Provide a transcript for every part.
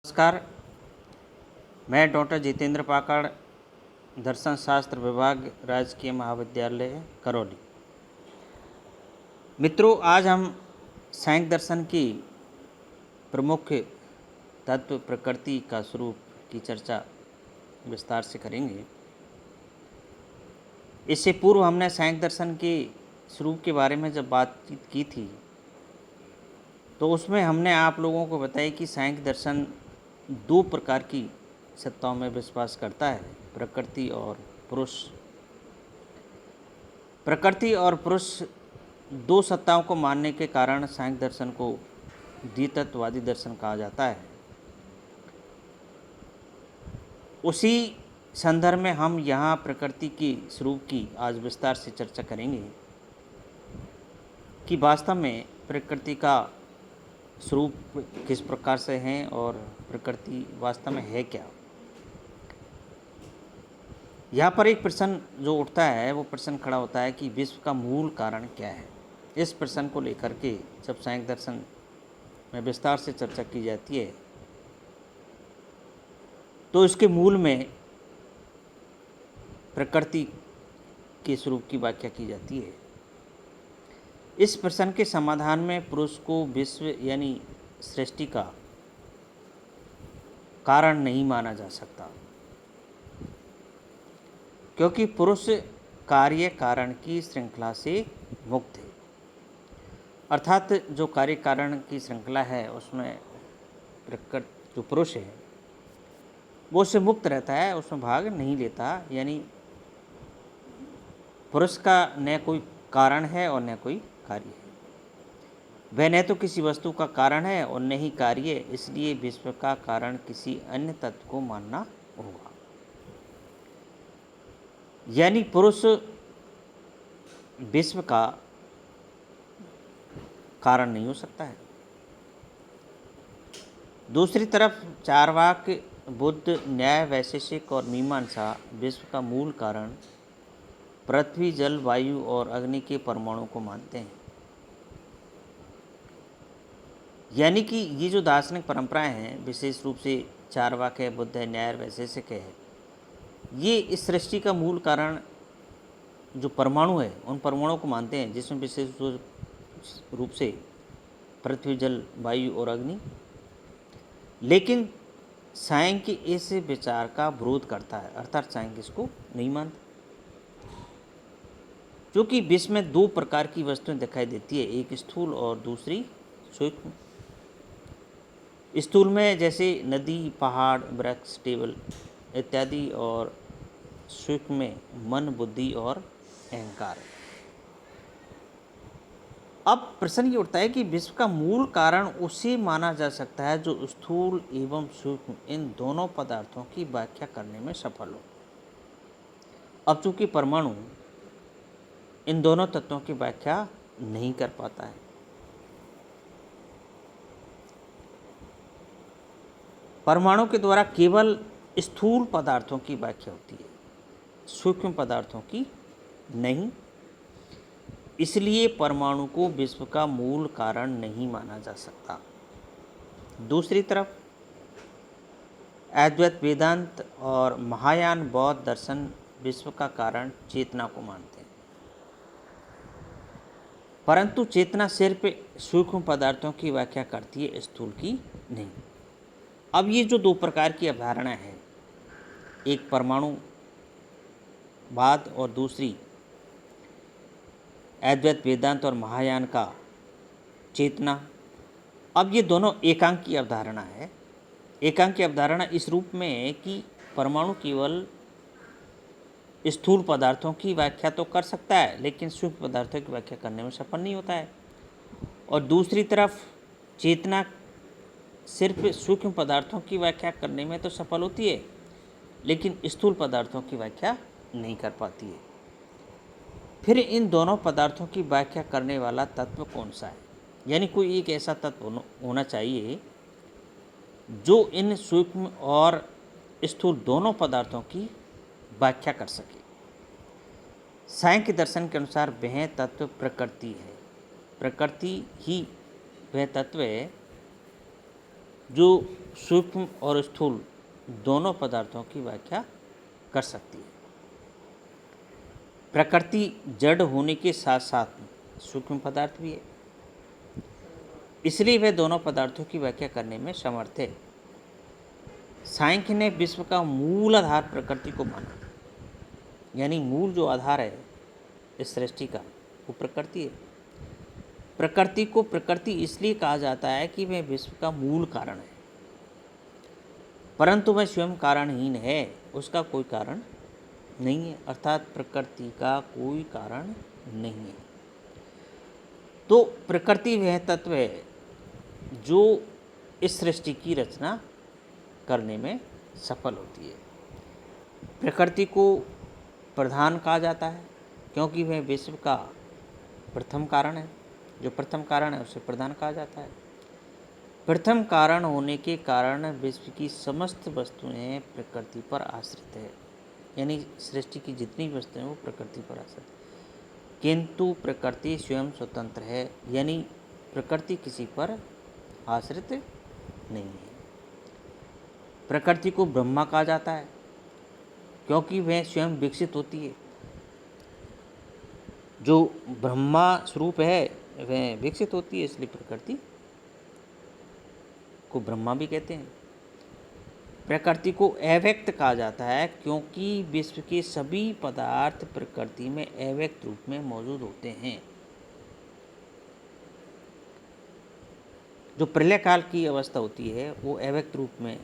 नमस्कार। मैं डॉक्टर जितेंद्र पाकड़, दर्शन शास्त्र विभाग, राजकीय महाविद्यालय करौली। मित्रों, आज हम सांख्य दर्शन की प्रमुख तत्व प्रकृति का स्वरूप की चर्चा विस्तार से करेंगे। इससे पूर्व हमने सांख्य दर्शन के स्वरूप के बारे में जब बातचीत की थी तो उसमें हमने आप लोगों को बताया कि सांख्य दर्शन दो प्रकार की सत्ताओं में विश्वास करता है, प्रकृति और पुरुष। प्रकृति और पुरुष दो सत्ताओं को मानने के कारण सांख्य दर्शन को द्वितत्ववादी दर्शन कहा जाता है। उसी संदर्भ में हम यहाँ प्रकृति की स्वरूप की आज विस्तार से चर्चा करेंगे कि वास्तव में प्रकृति का स्वरूप किस प्रकार से है और प्रकृति वास्तव में है क्या। यहाँ पर एक प्रश्न जो उठता है वो प्रश्न खड़ा होता है कि विश्व का मूल कारण क्या है। इस प्रश्न को लेकर के जब सांख्य दर्शन में विस्तार से चर्चा की जाती है तो इसके मूल में प्रकृति के स्वरूप की व्याख्या की जाती है। इस प्रश्न के समाधान में पुरुष को विश्व यानी सृष्टि का कारण नहीं माना जा सकता, क्योंकि पुरुष कार्य कारण की श्रृंखला से मुक्त है। अर्थात जो कार्य कारण की श्रृंखला है उसमें प्रकृति जो पुरुष है वो उससे मुक्त रहता है, उसमें भाग नहीं लेता। यानी पुरुष का न कोई कारण है और न कोई कार्य है। वह न तो किसी वस्तु का कारण है और न ही कार्य, इसलिए विश्व का कारण किसी अन्य तत्व को मानना होगा। यानी पुरुष विश्व का कारण नहीं हो सकता है। दूसरी तरफ चार्वाक, बुद्ध, न्याय वैशेषिक और मीमांसा विश्व का मूल कारण पृथ्वी, जल, वायु और अग्नि के परमाणु को मानते हैं। यानी कि ये जो दार्शनिक परंपराएं हैं, विशेष रूप से चार्वाक है, बुद्ध है, न्याय वैशेषिक है, ये इस सृष्टि का मूल कारण जो परमाणु है उन परमाणुओं को मानते हैं, जिसमें विशेष रूप से पृथ्वी, जल, वायु और अग्नि। लेकिन सांख्य इस विचार का विरोध करता है, अर्थात सांख्य इसको नहीं मानता, क्योंकि विश्व में दो प्रकार की वस्तुएं दिखाई देती है, एक स्थूल और दूसरी सूक्ष्म। स्थूल में जैसे नदी, पहाड़, वृक्ष, टेबल इत्यादि, और सूक्ष्म में मन, बुद्धि और अहंकार। अब प्रश्न ये उठता है कि विश्व का मूल कारण उसे माना जा सकता है जो स्थूल एवं सूक्ष्म इन दोनों पदार्थों की व्याख्या करने में सफल हो। अब चूंकि परमाणु इन दोनों तत्वों की व्याख्या नहीं कर पाता है, परमाणु के द्वारा केवल स्थूल पदार्थों की व्याख्या होती है, सूक्ष्म पदार्थों की नहीं। इसलिए परमाणु को विश्व का मूल कारण नहीं माना जा सकता। दूसरी तरफ अद्वैत वेदांत और महायान बौद्ध दर्शन विश्व का कारण चेतना को मानते हैं, परंतु चेतना सिर्फ सूक्ष्म पदार्थों की व्याख्या करती है, स्थूल की नहीं। अब ये जो दो प्रकार की अवधारणा है, एक परमाणुवाद और दूसरी अद्वैत वेदांत और महायान का चेतना, अब ये दोनों एकांक की अवधारणा है। एकांक की अवधारणा इस रूप में है कि परमाणु केवल स्थूल पदार्थों की व्याख्या तो कर सकता है, लेकिन सूक्ष्म पदार्थों की व्याख्या करने में सफल नहीं होता है। और दूसरी तरफ चेतना सिर्फ सूक्ष्म पदार्थों की व्याख्या करने में तो सफल होती है, लेकिन स्थूल पदार्थों की व्याख्या नहीं कर पाती है। फिर इन दोनों पदार्थों की व्याख्या करने वाला तत्व कौन सा है? यानी कोई एक ऐसा तत्व होना चाहिए जो इन सूक्ष्म और स्थूल दोनों पदार्थों की व्याख्या कर सके। सांख्य दर्शन के अनुसार वह तत्व प्रकृति है। प्रकृति ही वह तत्व है जो सूक्ष्म और स्थूल दोनों पदार्थों की व्याख्या कर सकती है। प्रकृति जड़ होने के साथ साथ सूक्ष्म पदार्थ भी है, इसलिए वह दोनों पदार्थों की व्याख्या करने में समर्थ है। सांख्य ने विश्व का मूल आधार प्रकृति को माना, यानी मूल जो आधार है इस सृष्टि का वो प्रकृति है। प्रकृति को प्रकृति इसलिए कहा जाता है कि वह विश्व का मूल कारण है, परंतु वह स्वयं कारणहीन है, उसका कोई कारण नहीं है, अर्थात प्रकृति का कोई कारण नहीं है। तो प्रकृति वह तत्व है जो इस सृष्टि की रचना करने में सफल होती है। प्रकृति को प्रधान कहा जाता है क्योंकि वह विश्व का प्रथम कारण है। जो प्रथम कारण है उसे प्रधान कहा जाता है। प्रथम कारण होने के कारण विश्व की समस्त वस्तुएं प्रकृति पर आश्रित है, यानी सृष्टि की जितनी वस्तुएं वो प्रकृति पर आश्रित है, किंतु प्रकृति स्वयं स्वतंत्र है, यानी प्रकृति किसी पर आश्रित नहीं है। प्रकृति को ब्रह्मा कहा जाता है क्योंकि वह स्वयं विकसित होती है। जो ब्रह्मा स्वरूप है वह विकसित होती है, इसलिए प्रकृति को ब्रह्मा भी कहते हैं। प्रकृति को अव्यक्त कहा जाता है क्योंकि विश्व के सभी पदार्थ प्रकृति में अव्यक्त रूप में मौजूद होते हैं। जो प्रलय काल की अवस्था होती है वो अव्यक्त रूप में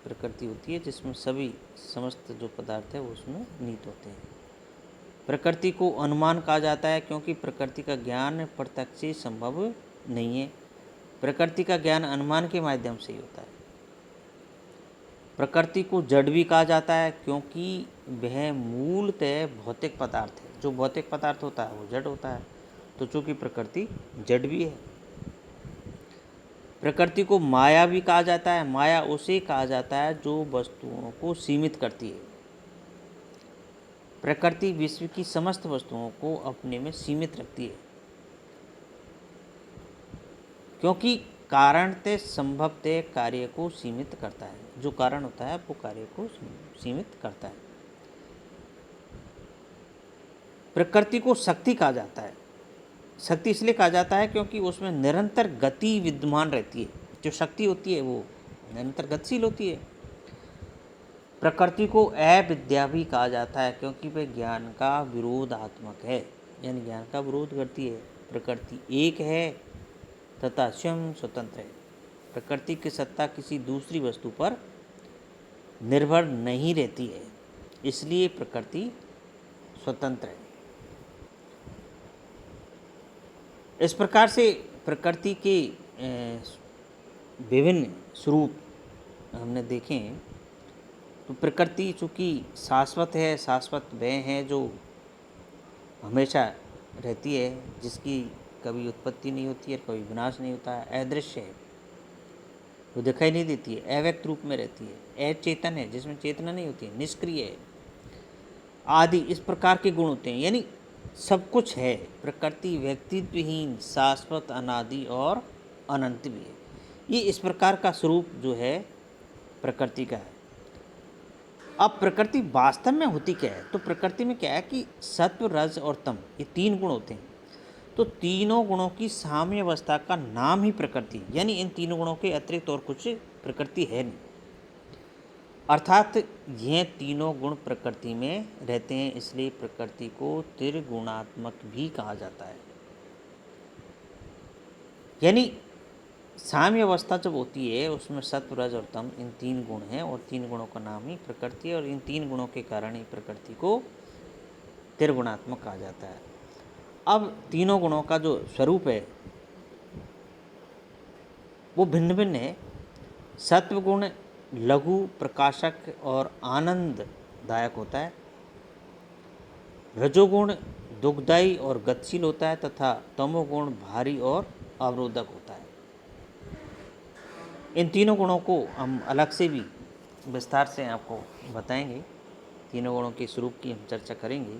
प्रकृति होती है, जिसमें सभी समस्त जो पदार्थ है वो उसमें नीत होते हैं। प्रकृति को अनुमान कहा जाता है क्योंकि प्रकृति का ज्ञान प्रत्यक्ष से संभव नहीं है। प्रकृति का ज्ञान अनुमान के माध्यम से ही होता है। प्रकृति को जड़ भी कहा जाता है क्योंकि वह मूलतः भौतिक पदार्थ है। जो भौतिक पदार्थ होता है वो जड़ होता है, तो चूँकि प्रकृति जड़ भी है। प्रकृति को माया भी कहा जाता है। माया उसे कहा जाता है जो वस्तुओं को सीमित करती है। प्रकृति विश्व की समस्त वस्तुओं को अपने में सीमित रखती है क्योंकि कारणतः संभवतः कार्य को सीमित करता है। जो कारण होता है वो कार्य को सीमित करता है। प्रकृति को शक्ति कहा जाता है। शक्ति इसलिए कहा जाता है क्योंकि उसमें निरंतर गति विद्यमान रहती है। जो शक्ति होती है वो निरंतर गतिशील होती है। प्रकृति को अविद्या भी कहा जाता है क्योंकि वह ज्ञान का विरोधात्मक है, यानी ज्ञान का विरोध करती है। प्रकृति एक है तथा स्वयं स्वतंत्र है। प्रकृति की सत्ता किसी दूसरी वस्तु पर निर्भर नहीं रहती है, इसलिए प्रकृति स्वतंत्र है। इस प्रकार से प्रकृति के विभिन्न स्वरूप हमने देखे हैं। तो प्रकृति चूँकि शाश्वत है, शाश्वत वह है जो हमेशा रहती है, जिसकी कभी उत्पत्ति नहीं होती है, कभी विनाश नहीं होता है। अदृश्य है, वो दिखाई नहीं देती है, अव्यक्त रूप में रहती है। अचेतन है, जिसमें चेतना नहीं होती है, निष्क्रिय है आदि इस प्रकार के गुण होते हैं, यानी सब कुछ है। प्रकृति व्यक्तित्वहीन, शाश्वत, अनादि और अनंत भी है। ये इस प्रकार का स्वरूप जो है प्रकृति का है। अब प्रकृति वास्तव में होती क्या है? तो प्रकृति में क्या है कि सत्व, रज और तम ये तीन गुण होते हैं। तो तीनों गुणों की साम्य अवस्था का नाम ही प्रकृति है, यानी इन तीनों गुणों के अतिरिक्त और कुछ प्रकृति है नहीं। अर्थात ये तीनों गुण प्रकृति में रहते हैं, इसलिए प्रकृति को त्रिगुणात्मक भी कहा जाता है। यानी साम्य अवस्था जब होती है उसमें सत्व, रज और तम इन तीन गुण हैं और तीन गुणों का नाम ही प्रकृति है, और इन तीन गुणों के कारण ही प्रकृति को त्रिगुणात्मक कहा जाता है। अब तीनों गुणों का जो स्वरूप है वो भिन्न भिन्न है। सत्व गुण लघु, प्रकाशक और आनंददायक होता है। रजोगुण दुखदायी और गतिशील होता है तथा तमोगुण भारी और अवरोधक होता है। इन तीनों गुणों को हम अलग से भी विस्तार से आपको बताएंगे। तीनों गुणों के स्वरूप की हम चर्चा करेंगे।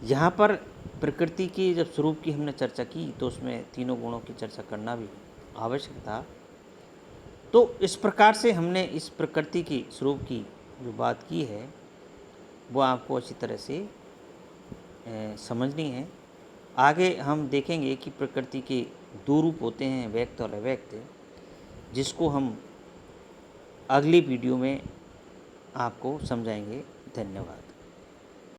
यहाँ पर प्रकृति के जब स्वरूप की हमने चर्चा की तो उसमें तीनों गुणों की चर्चा करना भी आवश्यक था। तो इस प्रकार से हमने इस प्रकृति की स्वरूप की जो बात की है वो आपको अच्छी तरह से समझनी है। आगे हम देखेंगे कि प्रकृति के दो रूप होते हैं, व्यक्त और अव्यक्त, जिसको हम अगली वीडियो में आपको समझाएंगे। धन्यवाद।